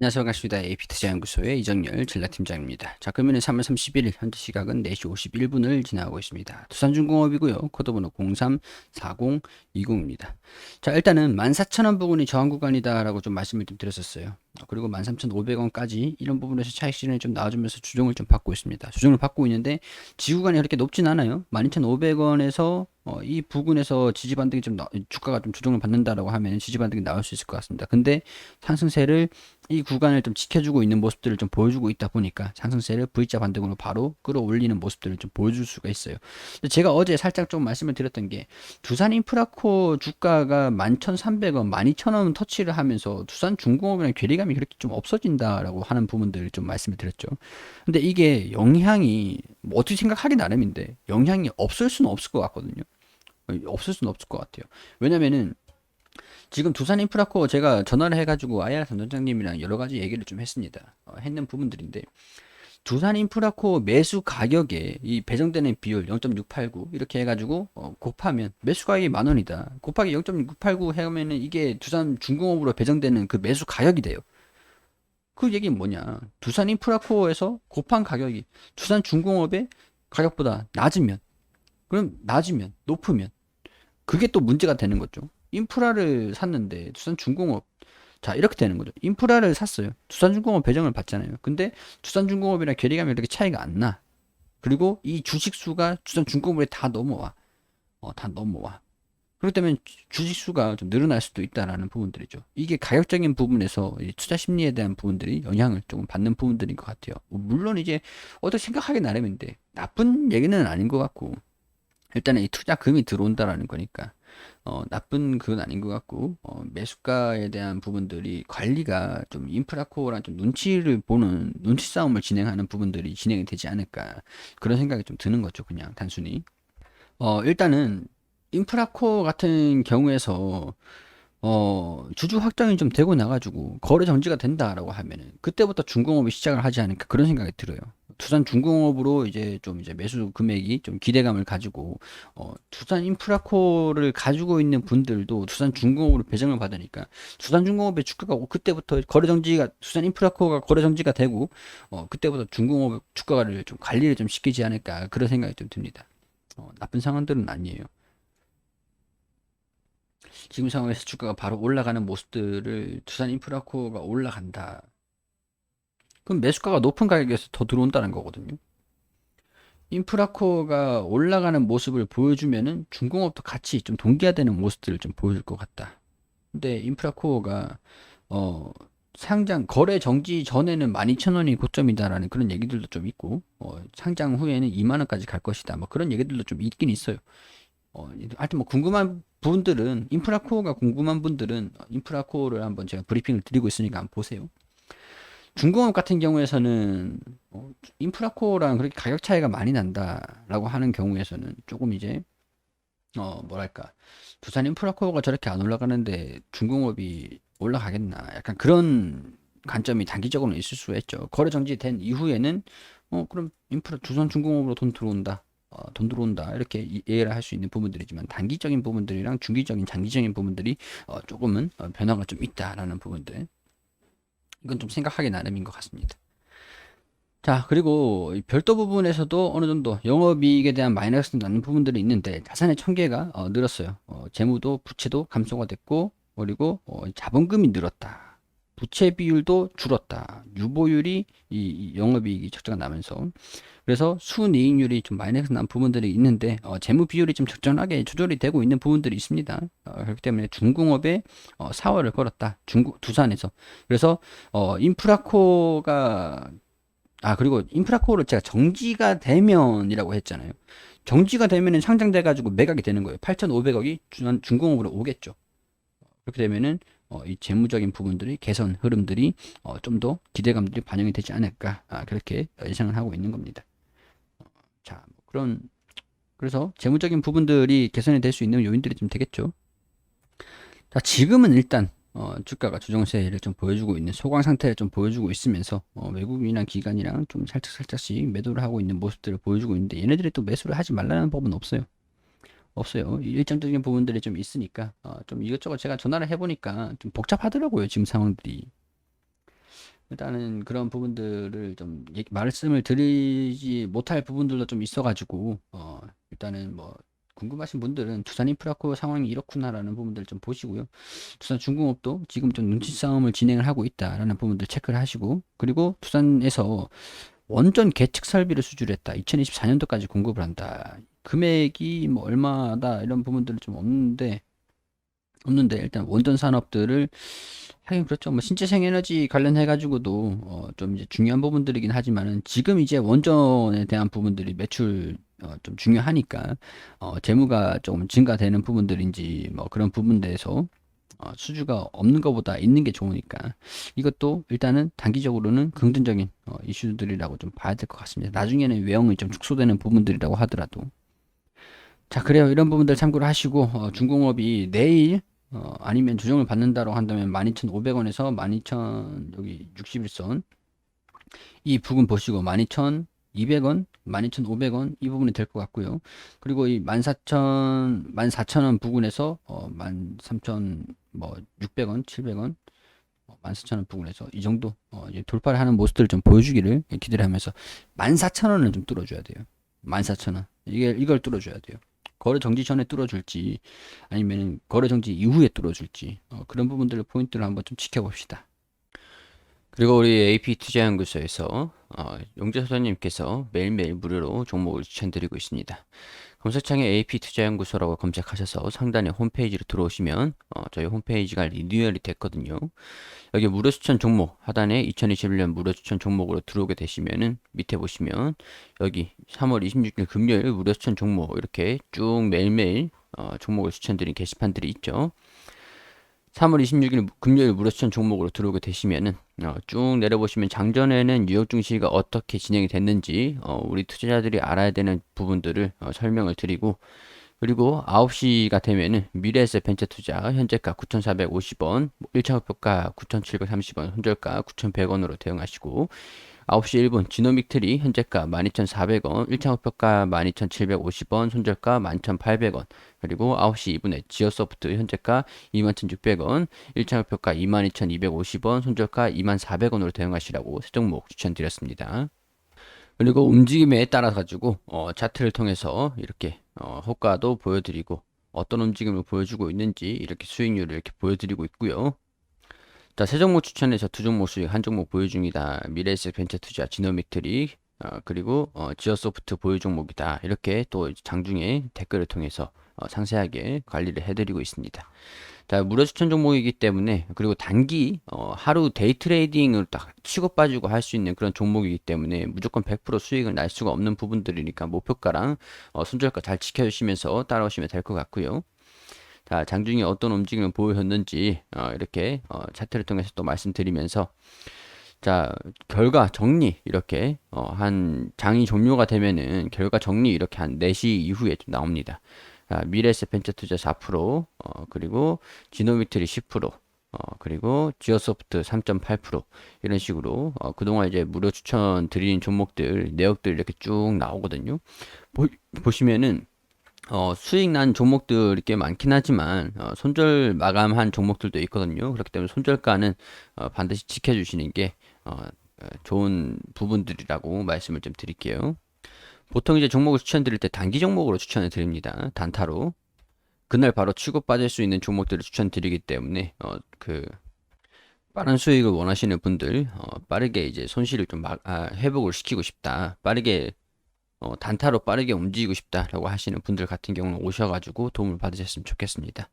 안녕하세요. 반갑습니다. AP투자연구소의 이정열 전략팀장입니다. 자, 금요일은 3월 31일, 현재 시각은 4시 51분을 지나고 있습니다. 두산중공업이고요. 코드번호 034020입니다. 자, 일단은 14,000원 부분이 저항 구간이다라고 좀 말씀을 좀 드렸었어요. 그리고 13,500원까지 이런 부분에서 차익 실현이 좀 나와주면서 주종을 좀 받고 있습니다. 주종을 받고 있는데 지구간이 그렇게 높진 않아요. 12,500원에서 이 부근에서 지지 반등이 주가가 좀 조정을 받는다라고 하면 지지 반등이 나올 수 있을 것 같습니다. 근데 상승세를 이 구간을 좀 지켜주고 있는 모습들을 좀 보여주고 있다 보니까 상승세를 V자 반등으로 바로 끌어올리는 모습들을 좀 보여줄 수가 있어요. 제가 어제 살짝 좀 말씀을 드렸던 게 두산 인프라코 주가가 11,300원, 12,000원 터치를 하면서 두산 중공업이랑 괴리감이 그렇게 좀 없어진다라고 하는 부분들을 좀 말씀을 드렸죠. 근데 이게 영향이 뭐 어떻게 생각하기 나름인데 영향이 없을 수는 없을 것 같거든요. 없을 수는 없을 것 같아요. 왜냐면은 지금 두산 인프라코어 제가 전화를 해가지고 IR 담당자님이랑 여러 가지 얘기를 좀 했습니다. 했는 부분들인데 두산 인프라코어 매수 가격에 이 배정되는 비율 0.689 이렇게 해가지고 곱하면 매수 가격이 10,000원이다. 곱하기 0.689 하면은 이게 두산 중공업으로 배정되는 그 매수 가격이 돼요. 그 얘기는 뭐냐? 두산 인프라코어에서 곱한 가격이 두산 중공업의 가격보다 낮으면 그럼 낮으면 높으면 그게 또 문제가 되는 거죠. 인프라를 샀는데 두산중공업 자 이렇게 되는 거죠. 인프라를 샀어요. 두산중공업 배정을 받잖아요. 근데 두산중공업이랑 괴리감이 이렇게 차이가 안 나. 그리고 이 주식수가 두산중공업에 다 넘어와. 다 넘어와. 그렇기 때문에 주식수가 좀 늘어날 수도 있다라는 부분들이죠. 이게 가격적인 부분에서 투자 심리에 대한 부분들이 영향을 조금 받는 부분들인 것 같아요. 물론 이제 어떻게 생각하기 나름인데 나쁜 얘기는 아닌 것 같고 일단은 이 투자금이 들어온다라는 거니까 나쁜 그건 아닌 것 같고 매수가에 대한 부분들이 관리가 좀 인프라코어랑 좀 눈치를 보는 눈치 싸움을 진행하는 부분들이 진행이 되지 않을까 그런 생각이 좀 드는 거죠. 그냥 단순히 일단은 인프라코어 같은 경우에서 주주 확정이 좀 되고 나가지고 거래 정지가 된다라고 하면은 그때부터 중공업이 시작을 하지 않을까 그런 생각이 들어요. 두산 중공업으로 이제 매수 금액이 좀 기대감을 가지고 두산 인프라코를 가지고 있는 분들도 두산 중공업으로 배정을 받으니까 두산 중공업의 주가가 그때부터 거래 정지가 두산 인프라코가 거래 정지가 되고 그때부터 중공업 주가를 좀 관리를 좀 시키지 않을까 그런 생각이 좀 듭니다. 나쁜 상황들은 아니에요. 지금 상황에서 주가가 바로 올라가는 모습들을 두산 인프라코어가 올라간다. 그럼 매수가가 높은 가격에서 더 들어온다는 거거든요. 인프라코어가 올라가는 모습을 보여주면은 중공업도 같이 좀 동기화되는 모습들을 좀 보여줄 것 같다. 근데 인프라코어가 어 상장 거래 정지 전에는 12,000원이 고점이다라는 그런 얘기들도 좀 있고 상장 후에는 2만 원까지 갈 것이다. 뭐 그런 얘기들도 좀 있긴 있어요. 하여튼 뭐 궁금한 분들은 인프라코어가 궁금한 분들은 인프라코어를 한번 제가 브리핑을 드리고 있으니까 한번 보세요. 중공업 같은 경우에서는 인프라코어랑 그렇게 가격 차이가 많이 난다라고 하는 경우에서는 조금 이제 뭐랄까 두산 인프라코어가 저렇게 안 올라가는데 중공업이 올라가겠나 약간 그런 관점이 단기적으로는 있을 수가 있죠. 거래 정지된 이후에는 그럼 두산 중공업으로 돈 들어온다. 돈 들어온다 이렇게 이해를 할 수 있는 부분들이지만 단기적인 부분들이랑 중기적인 장기적인 부분들이 조금은 변화가 좀 있다라는 부분들 이건 좀 생각하기 나름인 것 같습니다. 자, 그리고 이 별도 부분에서도 어느 정도 영업이익에 대한 마이너스 나는 부분들이 있는데 자산의 천계가 늘었어요. 재무도 부채도 감소가 됐고 그리고 자본금이 늘었다. 부채 비율도 줄었다. 유보율이 이 영업이익이 적자가 나면서 그래서 순이익률이 좀 마이너스 난 부분들이 있는데 재무 비율이 좀 적정하게 조절이 되고 있는 부분들이 있습니다. 그렇기 때문에 중공업에 사활을 걸었다. 두산에서 그래서 인프라코가 그리고 인프라코어를 제가 정지가 되면이라고 했잖아요. 정지가 되면은 상장돼가지고 매각이 되는 거예요. 8,500억이 중공업으로 오겠죠. 그렇게 되면은 이 재무적인 부분들이 개선 흐름들이 좀 더 기대감들이 반영이 되지 않을까 그렇게 예상을 하고 있는 겁니다. 자, 뭐 그래서 재무적인 부분들이 개선이 될 수 있는 요인들이 좀 되겠죠. 자, 지금은 일단 주가가 조정세를 좀 보여주고 있는 소강 상태를 좀 보여주고 있으면서 외국인이나 기관이랑 좀 살짝씩 매도를 하고 있는 모습들을 보여주고 있는데 얘네들이 또 매수를 하지 말라는 법은 없어요. 없어요. 일정적인 부분들이 좀 있으니까 좀 이것저것 제가 전화를 해보니까 좀 복잡하더라고요. 지금 상황들이. 일단은 그런 부분들을 좀 말씀을 드리지 못할 부분들도 좀 있어가지고 일단은 뭐 궁금하신 분들은 두산 인프라코 상황이 이렇구나라는 부분들 좀 보시고요. 두산 중공업도 지금 좀 눈치 싸움을 진행을 하고 있다라는 부분들 체크를 하시고, 그리고 두산에서 원전 계측 설비를 수주를 했다. 2024년도까지 공급을 한다. 금액이 뭐 얼마다 이런 부분들은 좀 없는데 일단 원전 산업들을 하긴 그렇죠. 뭐 신재생 에너지 관련해 가지고도 좀 이제 중요한 부분들이긴 하지만은 지금 이제 원전에 대한 부분들이 매출 좀 중요하니까 재무가 조금 증가되는 부분들인지 뭐 그런 부분들에서 수주가 없는 것보다 있는 게 좋으니까 이것도 일단은 단기적으로는 긍정적인 이슈들이라고 좀 봐야 될 것 같습니다. 나중에는 외형이 좀 축소되는 부분들이라고 하더라도. 자, 그래요. 이런 부분들 참고를 하시고 중공업이 내일 아니면 조정을 받는다고 한다면 12,500원에서 12,000 여기 61선 이 부분 보시고 12,200원, 12,500원 이 부분이 될 것 같고요. 그리고 이 14,000원 부근에서 13,000 뭐 600원, 700원 14,000원 부근에서 이 정도 이제 돌파를 하는 모습들을 좀 보여주기를 기대를 하면서 14,000원을 좀 뚫어줘야 돼요. 14,000원 이걸 뚫어줘야 돼요. 거래 정지 전에 뚫어줄지 아니면 거래 정지 이후에 뚫어줄지 그런 부분들을 포인트를 한번 좀 지켜봅시다. 그리고 우리 AP투자연구소에서 용재소장님께서 매일매일 무료로 종목을 추천드리고 있습니다. 검색창에 AP투자연구소라고 검색하셔서 상단에 홈페이지로 들어오시면 저희 홈페이지가 리뉴얼이 됐거든요. 여기 무료 추천 종목 하단에 2021년 무료 추천 종목으로 들어오게 되시면은 밑에 보시면 여기 3월 26일 금요일 무료 추천 종목 이렇게 쭉 매일매일 종목을 추천드린 게시판들이 있죠. 3월 26일 금요일 무료 추천 종목으로 들어오게 되시면은 쭉 내려보시면 장전에는 뉴욕 증시가 어떻게 진행이 됐는지 우리 투자자들이 알아야 되는 부분들을 설명을 드리고, 그리고 9시가 되면은 미래에셋 벤처 투자 현재가 9,450원, 1차 목표가 9,730원, 손절가 9,100원으로 대응하시고, 9시 1분 지노믹 트리 현재가 12,400원, 1차 목표가 12,750원, 손절가 11,800원, 그리고 9시 2분에 지어소프트 현재가 21,600원, 1차 목표가 22,250원, 손절가 24,000원으로 대응하시라고 세 종목 추천드렸습니다. 그리고 움직임에 따라 가지고 차트를 통해서 이렇게 호가도 보여드리고 어떤 움직임을 보여주고 있는지 이렇게 수익률을 이렇게 보여드리고 있고요. 자, 세 종목 추천해서 두 종목 수익, 한 종목 보유 중이다. 미래에셋 벤처 투자, 지노믹트리, 그리고 지어소프트 보유 종목이다. 이렇게 또 장중에 댓글을 통해서 상세하게 관리를 해드리고 있습니다. 자, 무료 추천 종목이기 때문에, 그리고 단기 하루 데이 트레이딩을 딱 치고 빠지고 할 수 있는 그런 종목이기 때문에 무조건 100% 수익을 날 수가 없는 부분들이니까 목표가랑 손절가 잘 지켜주시면서 따라오시면 될 것 같고요. 자, 장중에 어떤 움직임을 보였는지 이렇게 차트를 통해서 또 말씀드리면서, 자, 결과 정리 이렇게 한 장이 종료가 되면은 결과 정리 이렇게 한 4시 이후에 좀 나옵니다. 자, 미래에셋 벤처투자 4%, 그리고 지노미트리 10%, 그리고 지어소프트 3.8% 이런 식으로 그동안 이제 무료 추천 드리는 종목들 내역들 이렇게 쭉 나오거든요. 보시면은 수익 난 종목들이 꽤 많긴 하지만 손절 마감한 종목들도 있거든요. 그렇기 때문에 손절가는 반드시 지켜주시는 게 좋은 부분들이라고 말씀을 좀 드릴게요. 보통 이제 종목을 추천드릴 때 단기 종목으로 추천을 드립니다. 단타로 그날 바로 치고 빠질 수 있는 종목들을 추천드리기 때문에 그 빠른 수익을 원하시는 분들 빠르게 이제 손실을 좀 회복을 시키고 싶다. 빠르게 단타로 빠르게 움직이고 싶다라고 하시는 분들 같은 경우는 오셔가지고 도움을 받으셨으면 좋겠습니다.